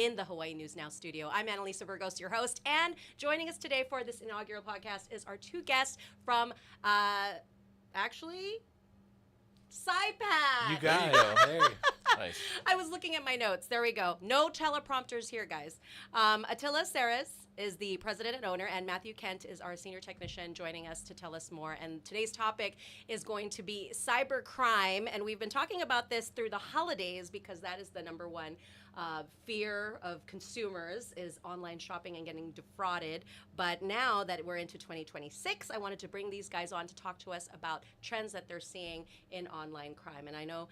in the Hawaii News Now studio. I'm Annalisa Burgos, your host, and joining us today for this inaugural podcast is our two guests from, actually, Cypac. You got it. Hey. Nice. I was looking at my notes. There we go. No teleprompters here, guys. Attila Saris is the president and owner, and Matthew Kent is our senior technician joining us to tell us more. And today's topic is going to be cybercrime. And we've been talking about this through the holidays because that is the number one fear of consumers is online shopping and getting defrauded. But now that we're into 2026, I wanted to bring these guys on to talk to us about trends that they're seeing in online crime. And I know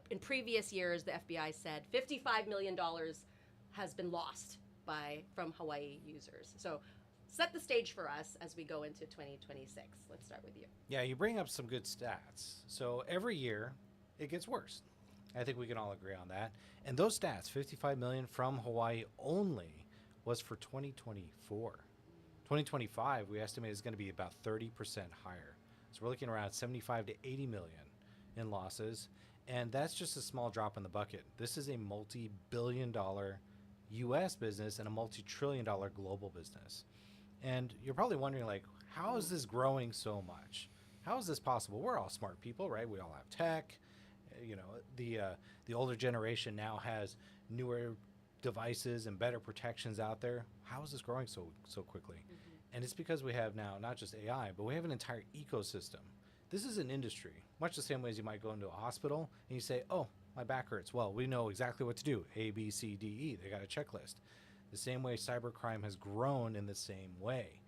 in previous years, the FBI said $55 million has been lost from Hawaii users. So set the stage for us as we go into 2026. Let's start with you. Yeah, you bring up some good stats. So every year, it gets worse. I think we can all agree on that. And those stats, 55 million from Hawaii only, was for 2024. 2025, we estimate is going to be about 30% higher. So we're looking around 75 to 80 million in losses. And that's just a small drop in the bucket. This is a multi-billion-dollar U.S. business and a multi-trillion-dollar global business. And you're probably wondering, like, how is this growing so much? How is this possible? We're all smart people, right? We all have tech. You know, the older generation now has newer devices and better protections out there. How is this growing so quickly? Mm-hmm. And it's because we have now not just AI, but we have an entire ecosystem. This is an industry, much the same way as you might go into a hospital and you say, oh, my back hurts. Well, we know exactly what to do. A, B, C, D, E. They got a checklist. The same way cybercrime has grown in the same way.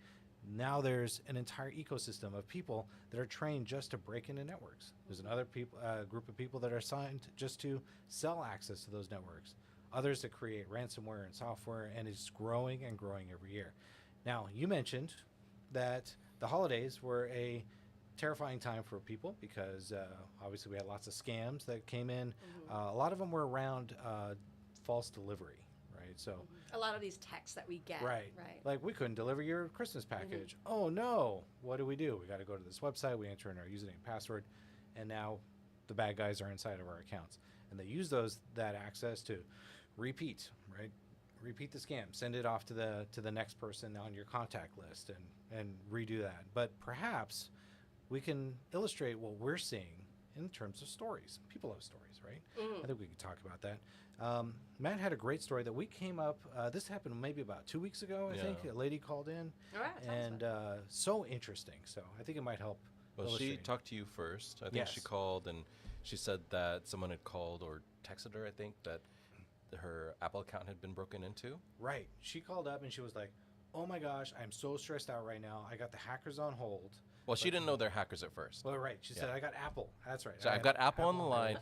Now there's an entire ecosystem of people that are trained just to break into networks. There's another group of people that are assigned just to sell access to those networks. Others that create ransomware and software, and it's growing and growing every year. Now, you mentioned that the holidays were a terrifying time for people because obviously we had lots of scams that came in. Mm-hmm. A lot of them were around false delivery, right? So a lot of these texts that we get. Right. Like, we couldn't deliver your Christmas package. Mm-hmm. Oh, no. What do? We got to go to this website. We enter in our username and password, and now the bad guys are inside of our accounts. And they use that access to repeat, right? Repeat the scam. Send it off to the next person on your contact list and redo that. But perhaps we can illustrate what we're seeing in terms of stories. People love stories, right? Mm. I think we could talk about that. Matt had a great story that we came up. This happened maybe about 2 weeks ago, I think. A lady called in. All right, and so interesting. So I think it might help. Well, she talked to you first. I think she called and she said that someone had called or texted her, I think, that her Apple account had been broken into. Right. She called up and she was like, oh my gosh, I'm so stressed out right now. I got the hackers on hold. Well, she didn't know they're hackers at first. Well, right. She said, I got Apple. That's right. So I've got Apple on the line.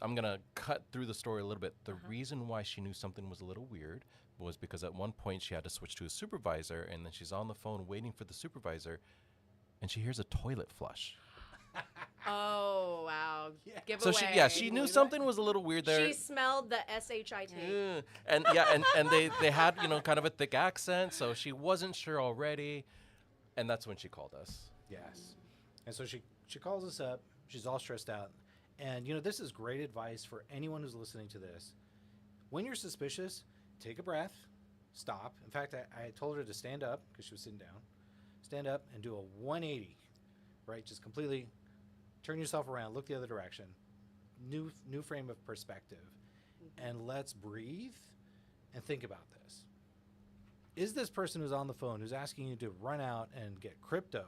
I'm going to cut through the story a little bit. The reason why she knew something was a little weird was because at one point she had to switch to a supervisor, and then she's on the phone waiting for the supervisor, and she hears a toilet flush. Oh, wow. Yeah. Giveaway. So she knew something was a little weird there. She smelled the SHIT. And they had, kind of a thick accent, so she wasn't sure already. And that's when she called us. Yes. And so she calls us up. She's all stressed out. And, this is great advice for anyone who's listening to this. When you're suspicious, take a breath, stop. In fact, I told her to stand up because she was sitting down. Stand up and do a 180, right? Just completely turn yourself around, look the other direction. New frame of perspective. And let's breathe and think about this. Is this person who's on the phone who's asking you to run out and get crypto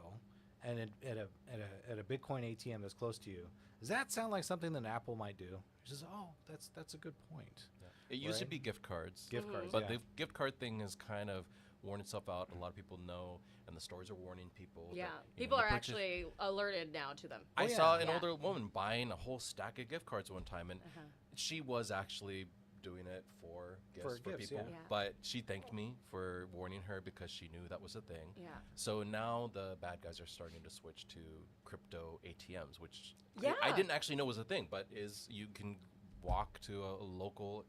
and at a Bitcoin ATM that's close to you, does that sound like something that Apple might do? She says, oh, that's a good point. Yeah. It used to be gift cards. But the gift card thing has kind of worn itself out. A lot of people know, and the stores are warning people. Yeah, that, people are actually alerted now to them. I saw an older woman buying a whole stack of gift cards one time, and she was actually doing it for gifts for people. Yeah. But she thanked me for warning her because she knew that was a thing. Yeah. So now the bad guys are starting to switch to crypto ATMs, which Yeah. I didn't actually know was a thing, but you can walk to a local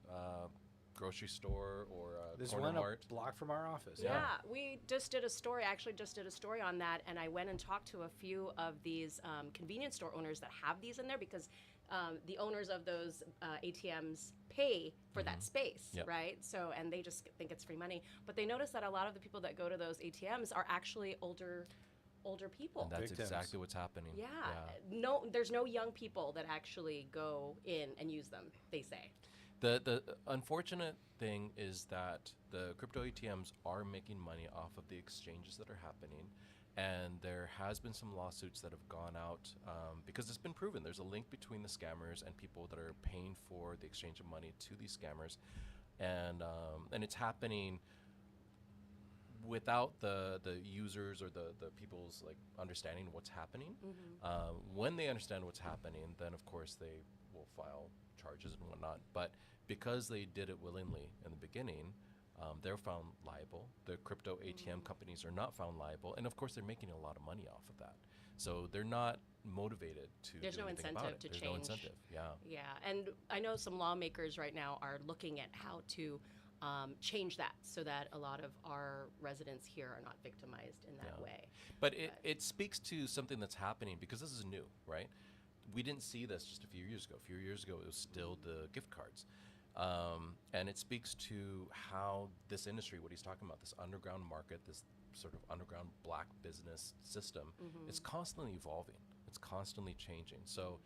grocery store or a There's corner one mart. a block from our office. Yeah, we just did a story, on that, and I went and talked to a few of these convenience store owners that have these in there because the owners of those ATMs pay for that space, Yep. right? So, and they just think it's free money. But they notice that a lot of the people that go to those ATMs are actually older people. And that's Victims. exactly what's happening. Yeah. No, there's no young people that actually go in and use them, they say. The unfortunate thing is that the crypto ATMs are making money off of the exchanges that are happening, and there has been some lawsuits that have gone out because it's been proven there's a link between the scammers and people that are paying for the exchange of money to these scammers, and it's happening without the users or the people's like understanding what's happening. When they understand what's happening, then of course they will file charges and whatnot. But because they did it willingly in the beginning, they're found liable. The crypto ATM companies are not found liable, and of course they're making a lot of money off of that. So they're not motivated to. There's do no anything incentive about it. to There's change. no incentive. Yeah. Yeah, and I know some lawmakers right now are looking at how to change that so that a lot of our residents here are not victimized in that Yeah. way. But it speaks to something that's happening because this is new, right? We didn't see this just a few years ago. A few years ago, it was still the gift cards. And it speaks to how this industry, what he's talking about, this underground market, this sort of underground black business system, it's constantly evolving. It's constantly changing. So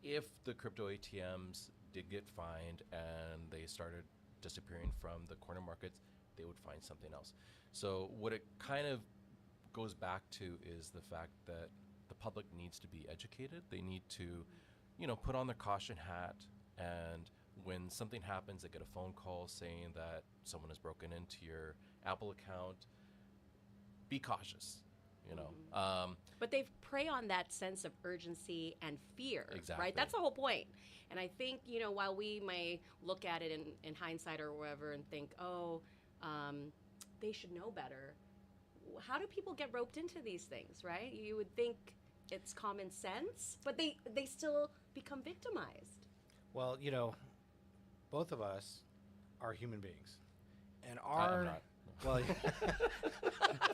if the crypto ATMs did get fined and they started disappearing from the corner markets, they would find something else. So what it kind of goes back to is the fact that the public needs to be educated. They need to, put on their caution hat, and when something happens, they get a phone call saying that someone has broken into your Apple account, be cautious, But they prey on that sense of urgency and fear, Exactly. right? That's the whole point. And I think, while we may look at it in hindsight or whatever and think, they should know better, how do people get roped into these things, right? You would think it's common sense, but they still become victimized. Well, both of us are human beings, and I'm not. well,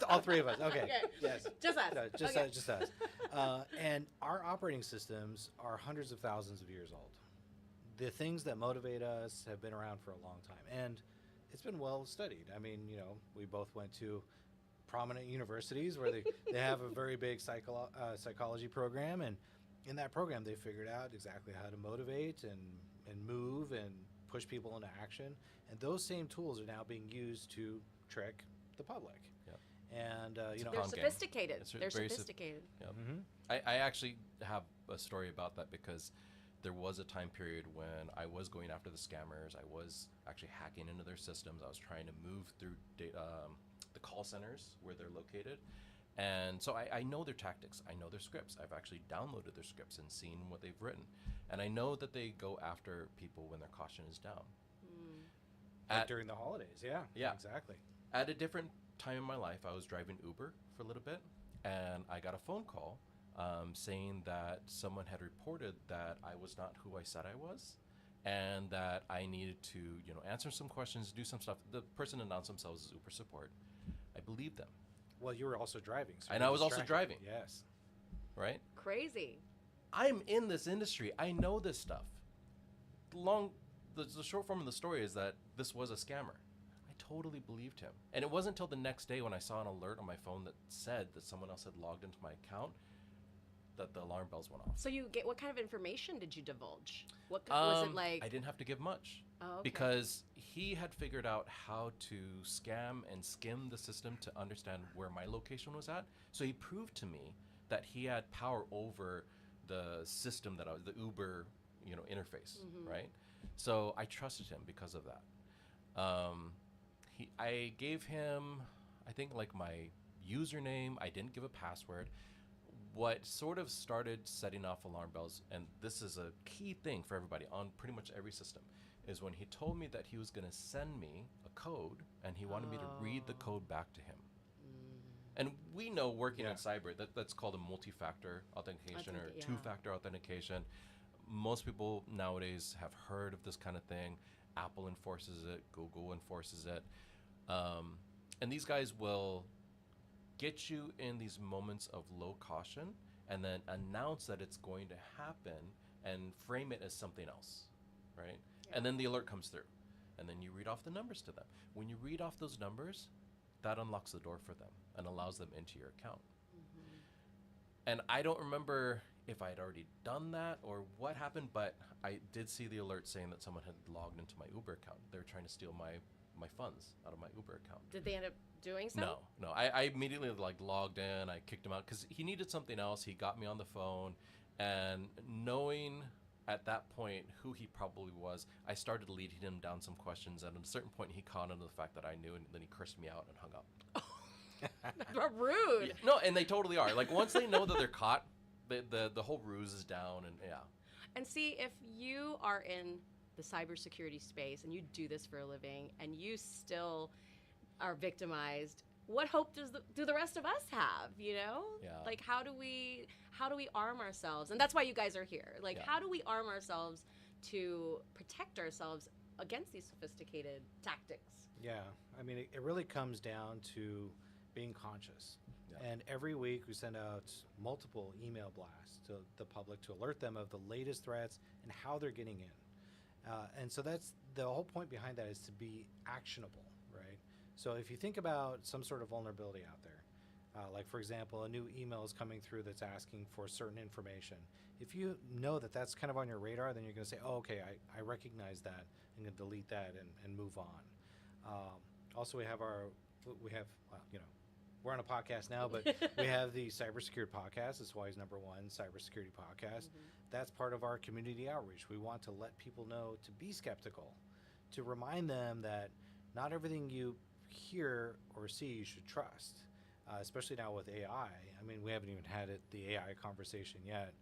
all three of us. Okay. Yes. Just us. No, just Okay. just us. And our operating systems are hundreds of thousands of years old. The things that motivate us have been around for a long time, and it's been well studied. I mean, we both went to prominent universities where they have a very big psychology program, and in that program they figured out exactly how to motivate and move and push people into action, and those same tools are now being used to trick the public. Yep. And They're con game. sophisticated. It's They're very sophisticated. Yep. Mhm. I actually have a story about that because there was a time period when I was going after the scammers. I was actually hacking into their systems. I was trying to move through the call centers where they're located. And so I know their tactics. I know their scripts. I've actually downloaded their scripts and seen what they've written. And I know that they go after people when their caution is down. Like during the holidays. Yeah, exactly. At a different time in my life, I was driving Uber for a little bit, and I got a phone call saying that someone had reported that I was not who I said I was, and that I needed to, answer some questions, do some stuff. The person announced themselves as Uber support. I believed them, Well, you were also driving. So And you I was also distracted. driving. Yes. right? Crazy. I'm in this industry. I know this stuff. The short form of the story is that this was a scammer. I totally believed him. And it wasn't until the next day when I saw an alert on my phone that said that someone else had logged into my account that the alarm bells went off. So what kind of information did you divulge? What was it like? I didn't have to give much. Oh, okay. Because he had figured out how to scam and skim the system to understand where my location was at. So he proved to me that he had power over the system that the Uber, interface, right? So I trusted him because of that. I gave him, I think, like my username. I didn't give a password. What sort of started setting off alarm bells, and this is a key thing for everybody on pretty much every system, is when he told me that he was going to send me a code and he wanted me to read the code back to him. And we know working in cyber that's called a multi-factor authentication or two-factor authentication. Most people nowadays have heard of this kind of thing. Apple enforces it, Google enforces it. And these guys will get you in these moments of low caution and then announce that it's going to happen and frame it as something else, right? And then the alert comes through, and then you read off the numbers to them. When you read off those numbers, that unlocks the door for them and allows them into your account. And I don't remember if I had already done that or what happened, but I did see the alert saying that someone had logged into my Uber account. They were trying to steal my funds out of my Uber account. Did they end up doing so? No. I immediately logged in. I kicked him out because he needed something else. He got me on the phone, and knowing at that point who he probably was, I started leading him down some questions. And at a certain point, he caught on to the fact that I knew, and then he cursed me out and hung up. Rude. Yeah, no, and they totally are. Like once they know that they're caught, the whole ruse is down, and yeah. And see, if you are in the cybersecurity space and you do this for a living and you still are victimized, what hope do the rest of us have, you know? Yeah. Like how do we arm ourselves? And that's why you guys are here. Like Yeah. how do we arm ourselves to protect ourselves against these sophisticated tactics? Yeah, I mean, it really comes down to being conscious. Yeah. And every week we send out multiple email blasts to the public to alert them of the latest threats and how they're getting in. And so that's the whole point behind that, is to be actionable, right? So if you think about some sort of vulnerability out there, like for example, a new email is coming through that's asking for certain information. If you know that that's kind of on your radar, then you're going to say, oh, okay, I recognize that. I'm going to delete that and move on. Also, we have we're on a podcast now, but we have the Cybersecurity podcast. It's Hawaii's #1 cybersecurity podcast. That's part of our community outreach. We want to let people know to be skeptical, to remind them that not everything you hear or see you should trust, especially now with AI. I mean, we haven't even had the AI conversation yet.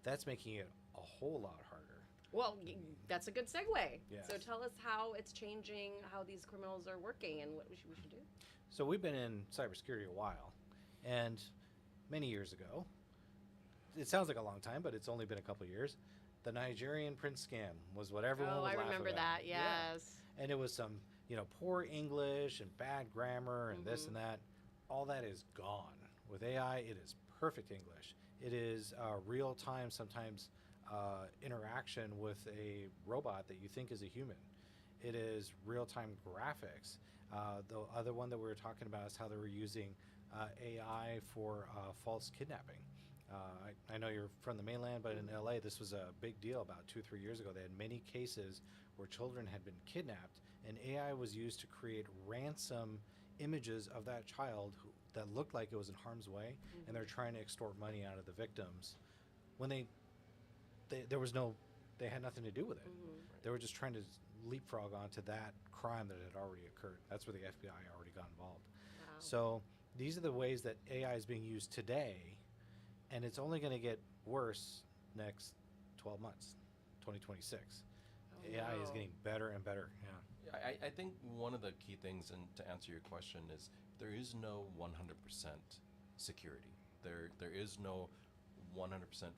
That's making it a whole lot harder. Well, that's a good segue. Yes. So tell us how it's changing, how these criminals are working, and what we should do. So we've been in cybersecurity a while, and many years ago, it sounds like a long time, but it's only been a couple of years, the Nigerian prince scam was what everyone would I laugh remember about. that, yes. Yeah. And it was some, poor English and bad grammar and this and that. All that is gone. With AI, it is perfect English. It is real-time, sometimes interaction with a robot that you think is a human. It is real-time graphics. The other one that we were talking about is how they were using AI for false kidnapping. I know you're from the mainland, but in LA, this was a big deal about 2-3 years ago. They had many cases where children had been kidnapped, and AI was used to create ransom images of that child that looked like it was in harm's way, and they're trying to extort money out of the victims when they had nothing to do with it. They were just trying to leapfrog onto that crime that had already occurred. That's where the FBI already got involved. Wow. So these are the ways that AI is being used today, and it's only going to get worse next 12 months, 2026. AI is getting better and better. Yeah. I think one of the key things, and to answer your question, is there is no 100% security. There is no 100%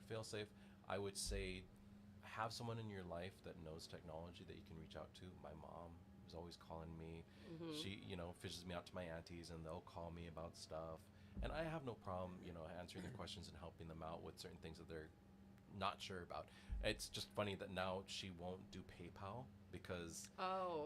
fail-safe. I would say have someone in your life that knows technology that you can reach out to. My mom is always calling me. She, fishes me out to my aunties, and they'll call me about stuff. And I have no problem, answering their questions and helping them out with certain things that they're not sure about. It's just funny that now she won't do PayPal because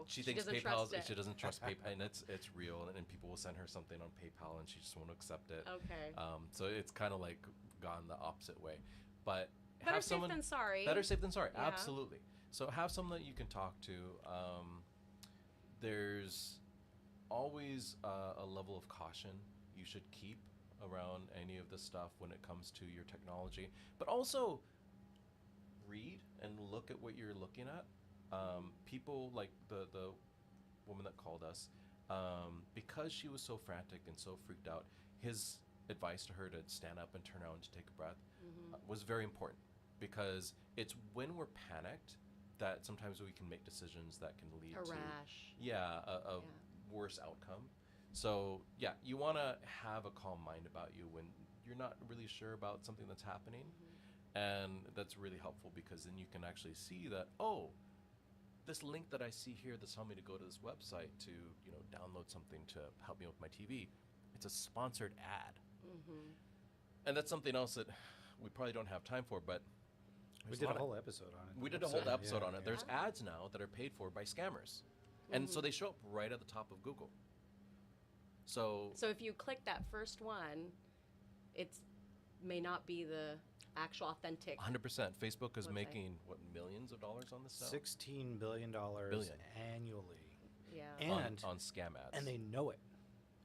she thinks doesn't PayPal, trust it. she doesn't trust PayPal, and it's real, and people will send her something on PayPal, and she just won't accept it. Okay. So it's kind of like gone the opposite way. But Better have safe someone than sorry. Better safe than sorry. Yeah. Absolutely. So have someone that you can talk to. There's always a level of caution you should keep around any of this stuff when it comes to your technology, but also read and look at what you're looking at. People like the woman that called us, because she was so frantic and so freaked out, his advice to her to stand up and turn around to take a breath was very important, because it's when we're panicked that sometimes we can make decisions that can lead to a worse outcome. So yeah, you want to have a calm mind about you when you're not really sure about something that's happening. And that's really helpful, because then you can actually see that, this link that I see here that's telling me to go to this website to download something to help me with my TV, it's a sponsored ad. And that's something else that we probably don't have time for, but We There's did a lot of- whole episode on it. We did a whole episode Yeah, on it. yeah. There's ads now that are paid for by scammers, and so they show up right at the top of Google. So So if you click that first one, it's may not be the actual authentic. 100%, Facebook is Website. making what, millions of dollars on this now? $16 billion annually, Yeah. and on scam ads. and they know it.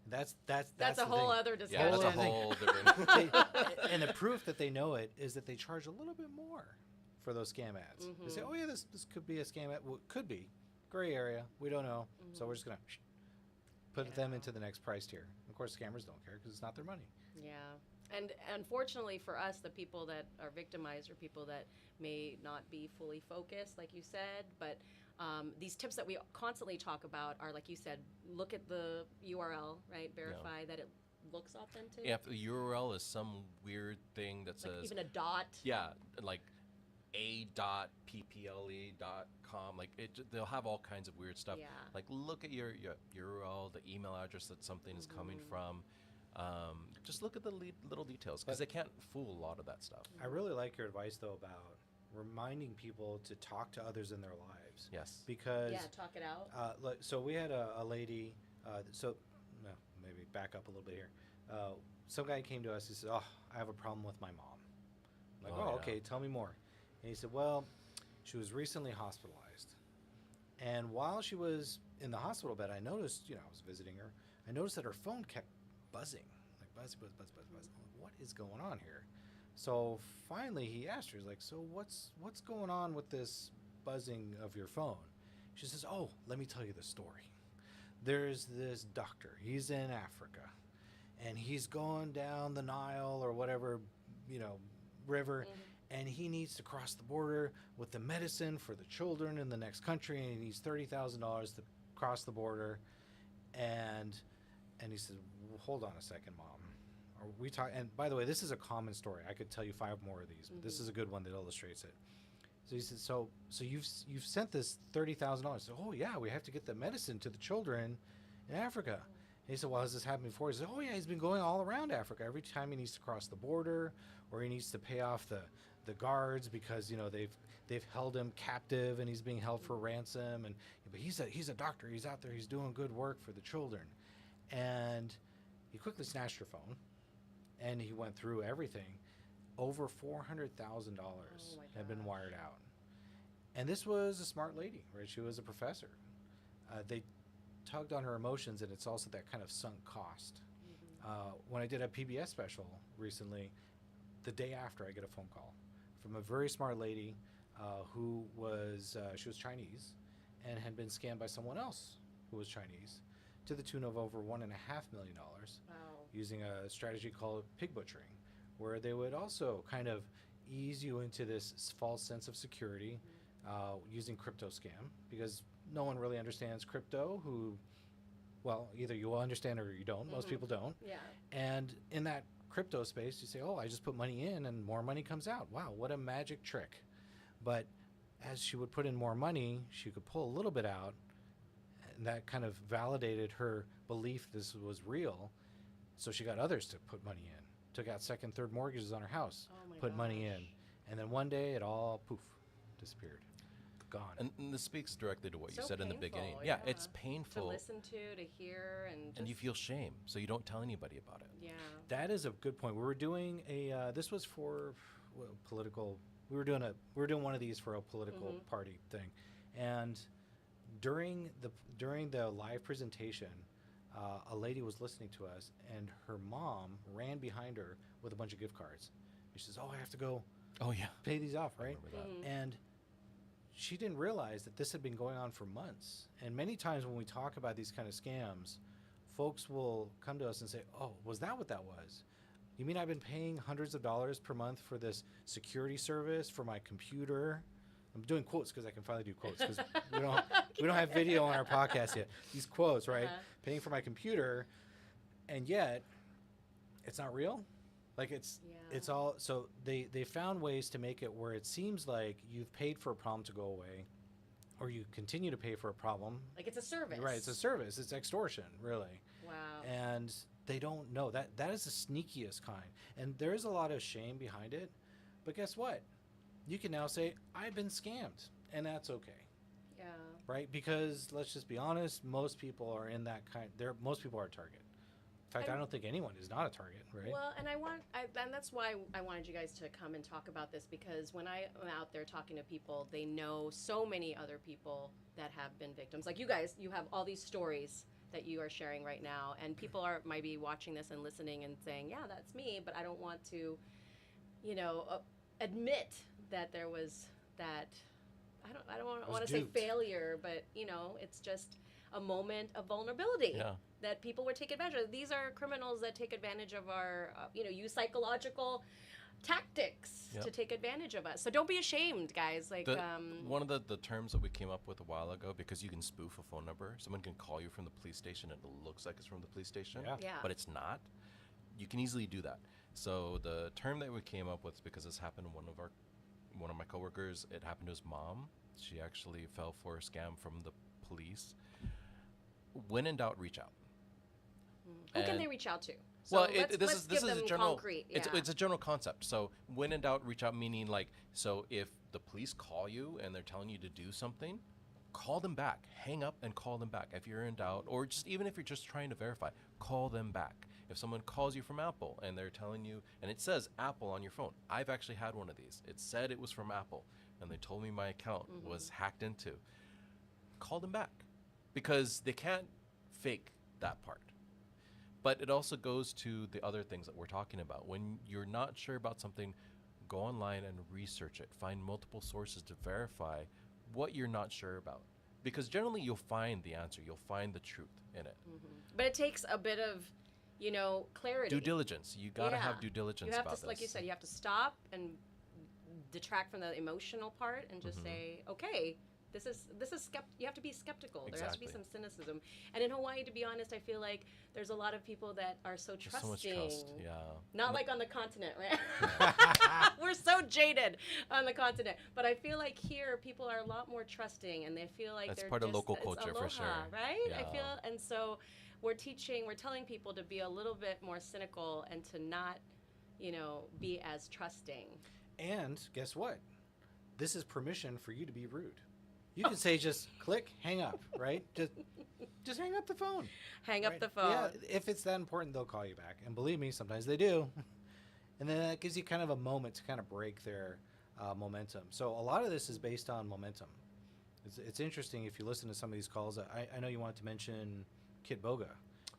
That's That's the a whole thing. other yeah, discussion. that's a other thing. whole different. And the proof that they know it is that they charge a little bit more for those scam ads. They say, "Oh yeah, this could be a scam ad. Well, it could be, gray area. We don't know. So we're just gonna put them Yeah. into the next price tier." Of course, scammers don't care because it's not their money. Yeah. And unfortunately for us, the people that are victimized are people that may not be fully focused, like you said. But these tips that we constantly talk about are, like you said, look at the URL, right? Verify that it looks authentic. Yeah, if the URL is some weird thing that Like says even a dot. yeah, like a.pple.com, like they'll have all kinds of weird stuff. Yeah. Like look at your URL, the email address that something is coming from. Just look at the little details because they can't fool a lot of that stuff. I really like your advice though about reminding people to talk to others in their lives. Yes. Because Yeah, talk it out. so we had a lady. No, maybe back up a little bit here. Some guy came to us. He said, "Oh, I have a problem with my mom." I'm like, Oh, "Oh, yeah. okay. Tell me more." And he said, "Well, she was recently hospitalized, and while she was in the hospital bed, I noticed, I was visiting her. I noticed that her phone kept buzzing, like buzz. I'm like, what is going on here?" So finally, he asked her, he's like, "So what's going on with this buzzing of your phone?" She says, "Oh, let me tell you the story. There's this doctor. He's in Africa, and he's going down the Nile or whatever, river, and he needs to cross the border with the medicine for the children in the next country, and he needs $30,000 to cross the border." And he said, well, "Hold on a second, Mom. Are we talk?" And by the way, this is a common story. I could tell you 5 more of these, but this is a good one that illustrates it. So he said, "So you've sent this $30,000?" "Oh yeah, we have to get the medicine to the children in Africa." And he said, "Well, has this happened before?" He said, "Oh yeah, he's been going all around Africa. Every time he needs to cross the border, or he needs to pay off the guards because they've held him captive and he's being held for ransom. But he's a doctor. He's out there. He's doing good work for the children." And he quickly snatched her phone, and he went through everything. Over $400,000 had been wired out. And this was a smart lady, right? She was a professor. They tugged on her emotions, and it's also that kind of sunk cost. When I did a PBS special recently, the day after I get a phone call from a very smart lady who was she was Chinese and had been scammed by someone else who was Chinese to the tune of over $1.5 million Wow. using a strategy called pig butchering, where they would also kind of ease you into this false sense of security using crypto scam, because no one really understands crypto. Well, either you will understand or you don't. Most people don't. Yeah. And in that crypto space, you say, "Oh, I just put money in and more money comes out. Wow, what a magic trick." But as she would put in more money, she could pull a little bit out, and that kind of validated her belief this was real. So she got others to put money in, took out second, third mortgages on her house, Oh my put money in. gosh. And then one day it all poof, disappeared, gone. And this speaks directly to what you So said in the painful, beginning. yeah. It's To painful, listen to hear, and just, and you feel shame, so you don't tell anybody about it. yeah. That is a good point. We were doing this was for political. We were doing one of these for a political party thing, and during the live presentation, a lady was listening to us, and her mom ran behind her with a bunch of gift cards. And she says, "Oh, I have to go Oh yeah. pay these off, right?" Remember that. And she didn't realize that this had been going on for months. And many times when we talk about these kind of scams, folks will come to us and say, "Oh, was that what that was? You mean I've been paying hundreds of dollars per month for this security service for my computer?" I'm doing quotes because I can finally do quotes, because we don't have video on our podcast yet. These quotes, right? Paying for my computer, and yet it's not real. Like it's all, so they found ways to make it where it seems like you've paid for a problem to go away, or you continue to pay for a problem. Like it's a service. Right, it's a service. It's extortion, really. Wow. And they don't know that is the sneakiest kind. And there is a lot of shame behind it. But guess what? you can now say, I've been scammed, and that's okay. Yeah. Right? Because let's just be honest, most people are in that most people are a target. In fact, I don't think anyone is not a target, right? Well, and and that's why I wanted you guys to come and talk about this, because when I am out there talking to people, they know so many other people that have been victims. Like you guys, you have all these stories that you are sharing right now, and people might be watching this and listening and saying, "Yeah, that's me," but I don't want to, admit that there was that. I don't want to say failure, but it's just a moment of vulnerability that people were taking advantage of. These are criminals that take advantage of our, use psychological tactics to take advantage of us. So don't be ashamed, guys. Like one of the terms that we came up with a while ago, because you can spoof a phone number. Someone can call you from the police station and it looks like it's from the police station, but it's not. You can easily do that. So the term that we came up with, because this happened to one of my coworkers, it happened to his mom. She actually fell for a scam from the police. When in doubt, reach out. Who can they reach out to? So this is a general. Concrete. It's a general concept. So when in doubt, reach out. Meaning, like, so if the police call you and they're telling you to do something, call them back. Hang up and call them back. If you're in doubt, or just even if you're just trying to verify, call them back. If someone calls you from Apple and they're telling you, and it says Apple on your phone, I've actually had one of these. It said it was from Apple, and they told me my account was hacked into. Call them back, because they can't fake that part. But it also goes to the other things that we're talking about. When you're not sure about something, go online and research it. Find multiple sources to verify what you're not sure about. Because generally you'll find the answer. You'll find the truth in it. But it takes a bit of, clarity. Due diligence. You got to have due diligence about this. Like you said, you have to stop and detract from the emotional part and just say, okay, this is you have to be skeptical. Exactly. There has to be some cynicism. And in Hawaii, to be honest, I feel like there's a lot of people that are so trusting. So much trust, Not like on the continent, right? We're so jaded on the continent. But I feel like here people are a lot more trusting, and they feel like that's they're part just, of local it's culture, aloha, for sure. Right? Yeah. I feel, and so we're telling people to be a little bit more cynical and to not, be as trusting. And guess what? This is permission for you to be rude. You can say just click, hang up, right? Just hang up the phone. Hang up the phone. Yeah, if it's that important, they'll call you back. And believe me, sometimes they do. And then that gives you kind of a moment to kind of break their momentum. So a lot of this is based on momentum. It's interesting if you listen to some of these calls. I know you wanted to mention Kit Boga.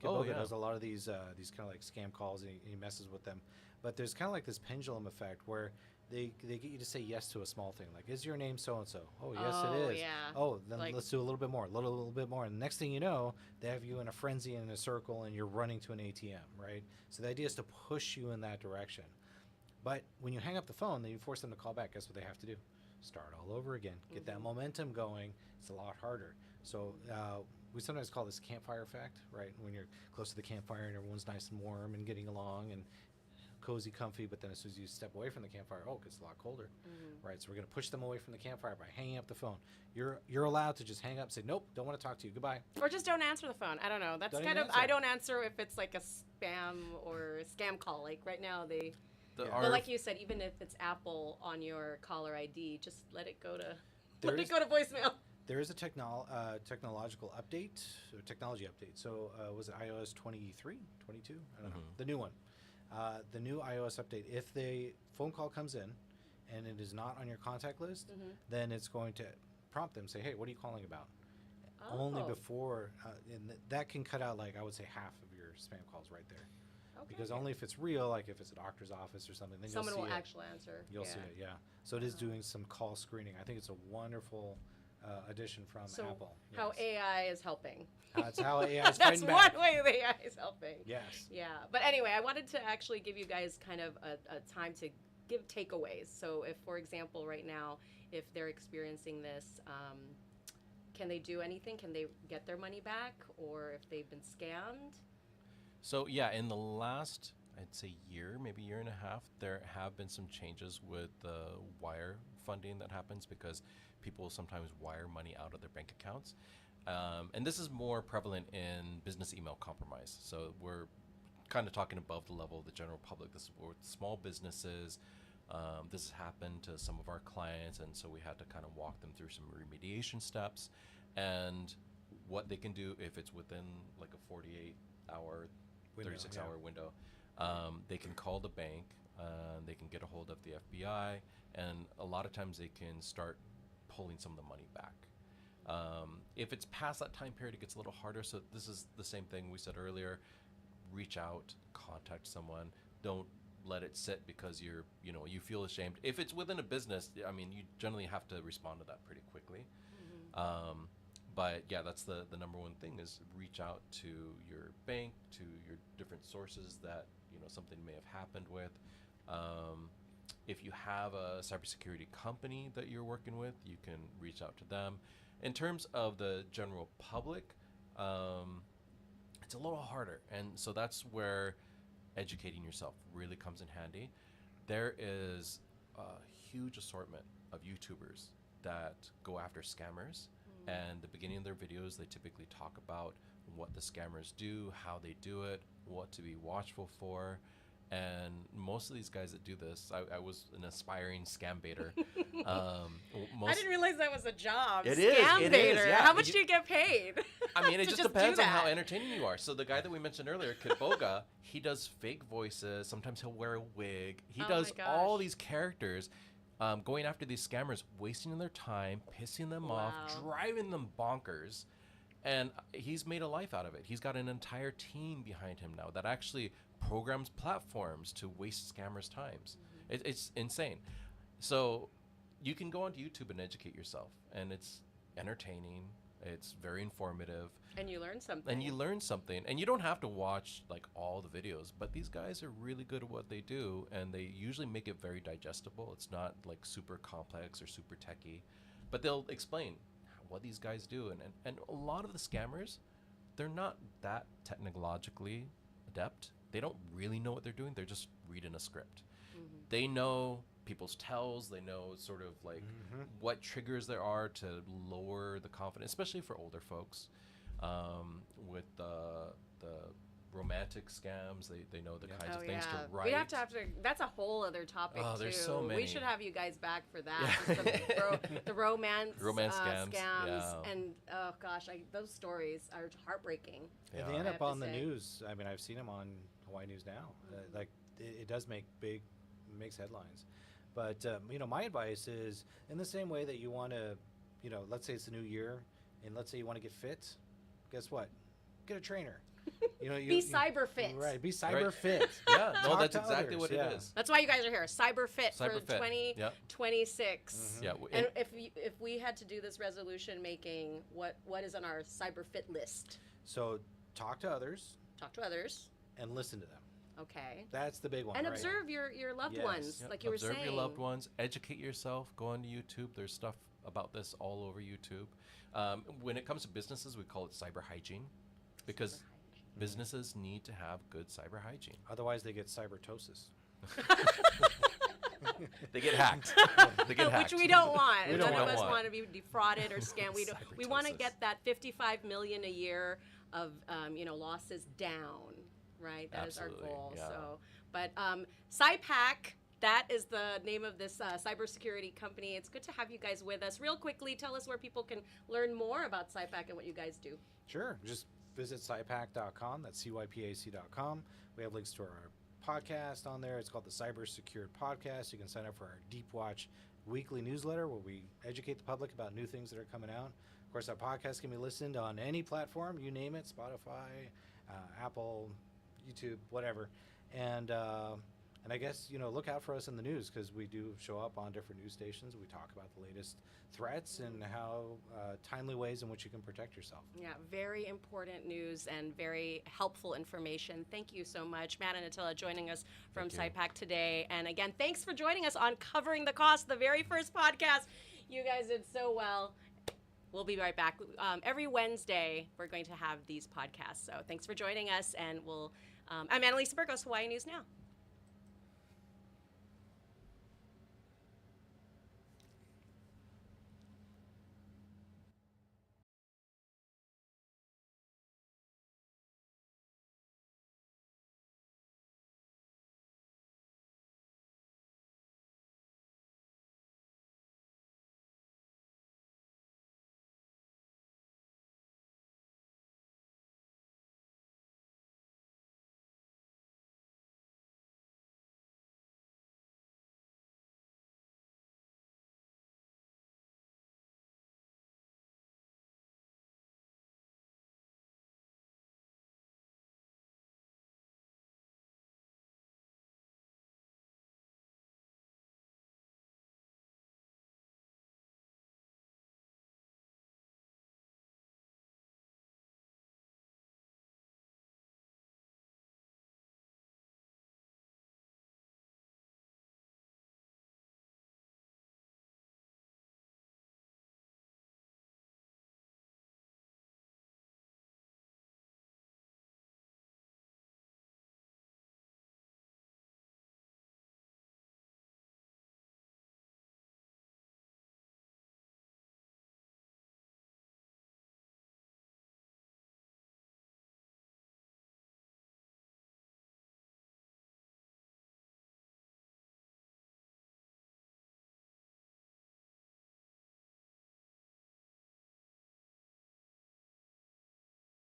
Kit Boga does a lot of these kind of like scam calls, and he messes with them. But there's kind of like this pendulum effect where they get you to say yes to a small thing, like, is your name so-and-so? Oh, yes, it is. Yeah. Oh, then let's do a little bit more, a little bit more. And the next thing you know, they have you in a frenzy and in a circle, and you're running to an ATM, right? So the idea is to push you in that direction. But when you hang up the phone, then you force them to call back. Guess what they have to do? Start all over again. Get that momentum going. It's a lot harder. So we sometimes call this campfire effect, right? When you're close to the campfire and everyone's nice and warm and getting along and cozy, comfy, but then as soon as you step away from the campfire, it gets a lot colder, right? So we're going to push them away from the campfire by hanging up the phone. You're allowed to just hang up, say, nope, don't want to talk to you, goodbye. Or just don't answer the phone. I don't know. That's I don't answer if it's like a spam or a scam call. Like right now, but like you said, even if it's Apple on your caller ID, just let it go to voicemail. There is a technological update, or technology update. So was it iOS 23, 22? I don't know. The new one. The new iOS update, if the phone call comes in and it is not on your contact list, then it's going to prompt them, say, hey, what are you calling about? Only before, and that can cut out, like, I would say half of your spam calls right there. Okay. Because only if it's real, like if it's a doctor's office or something, then someone you'll see will actually answer. You'll see it, yeah. So it is doing some call screening. I think it's a wonderful addition from Apple. How AI is helping. That's how AI is That's fighting back. one way the AI is helping. Yes. Yeah. But anyway, I wanted to actually give you guys kind of a time to give takeaways. So if, for example, right now, if they're experiencing this, can they do anything? Can they get their money back? Or if they've been scammed? So yeah, in the last, I'd say year, maybe year and a half, there have been some changes with the wire funding that happens because people sometimes wire money out of their bank accounts. And this is more prevalent in business email compromise. So we're kind of talking above the level of the general public. This is where small businesses, This has happened to some of our clients, and so we had to kind of walk them through some remediation steps and what they can do if it's within like a 48-hour, Window, 36-hour window. They can call the bank, they can get a hold of the FBI, and a lot of times they can start pulling some of the money back. If it's past that time period, it gets a little harder. So this is the same thing we said earlier. Reach out, contact someone. Don't let it sit because you feel ashamed. If it's within a business, I mean, you generally have to respond to that pretty quickly. But yeah, that's the number one thing is reach out to your bank, to your different sources that something may have happened with. If you have a cybersecurity company that you're working with, you can reach out to them. In terms of the general public, it's a little harder, and so that's where educating yourself really comes in handy. There is a huge assortment of YouTubers that go after scammers, and the beginning of their videos, they typically talk about what the scammers do, how they do it, what to be watchful for. And most of these guys that do this, I was an aspiring scam baiter. I didn't realize that was a job. It Scam is, baiter. yeah. How much do you get paid? I mean, it to just just depends do on how that? entertaining you are. So the guy that we mentioned earlier, Kidboga, he does fake voices. Sometimes he'll wear a wig. He Oh does my all gosh. these characters, going after these scammers, wasting their time, pissing them off, Wow. driving them bonkers. And he's made a life out of it. He's got an entire team behind him now that actually programs platforms to waste scammers' times. It's insane. So you can go onto YouTube and educate yourself, and it's entertaining. It's very informative. And you learn something. And you learn something. And you don't have to watch like all the videos, but these guys are really good at what they do, and they usually make it very digestible. It's not like super complex or super techy, but they'll explain what these guys do. And a lot of the scammers, they're not that technologically adept. They don't really know what they're doing. They're just reading a script. They know people's tells. They know sort of like what triggers there are to lower the confidence, especially for older folks. With the romantic scams, they know the kinds of things to write. We have to. That's a whole other topic Oh, too. there's so many. We should have you guys back for that. Yeah. Just the romance scams. Yeah. And oh gosh, those stories are heartbreaking. And Yeah. they end I up have to on the say. news. I mean, I've seen them on Hawaii News Now. Like it does makes headlines. But my advice is in the same way that you want to, let's say it's a new year, and let's say you want to get fit. Guess what? Get a trainer. Be cyber fit. Right. Be cyber fit. Yeah, no, Talk that's to exactly others, what yeah. it is. That's why you guys are here. Cyber fit for Cyber fit. 2026. Yeah, And if we had to do this resolution making, what is on our cyber fit list? So talk to others Talk to others. and listen to them. Okay. That's the big one. And right? observe your loved Yes. ones, Yep. like you were saying. Observe your loved ones. Educate yourself. Go on YouTube. There's stuff about this all over YouTube. When it comes to businesses, we call it cyber hygiene, because businesses need to have good cyber hygiene. Otherwise, they get cybertosis. They get hacked. They get hacked. Which we don't want. We None don't of us want. want to be defrauded or scammed. We want to Cybertosis. get that 55 million a year of losses down. Right, that is Absolutely, our goal. yeah. So, but Cypac, that is the name of this cybersecurity company. It's good to have you guys with us. Real quickly, tell us where people can learn more about Cypac and what you guys do. Sure. Just visit cypac.com. That's cypac.com. We have links to our podcast on there. It's called the Cybersecurity Podcast. You can sign up for our Deep Watch weekly newsletter where we educate the public about new things that are coming out. Of course, our podcast can be listened on any platform, you name it, Spotify, Apple, YouTube, whatever. And I guess, look out for us in the news because we do show up on different news stations. We talk about the latest threats and how timely ways in which you can protect yourself. Yeah, very important news and very helpful information. Thank you so much, Matt and Attila, joining us from Thank Cypac today. And again, thanks for joining us on Covering the Cost, the very first podcast. You guys did so well. We'll be right back. Every Wednesday, we're going to have these podcasts. So thanks for joining us. And I'm Annalisa Burgos, Hawaii News Now.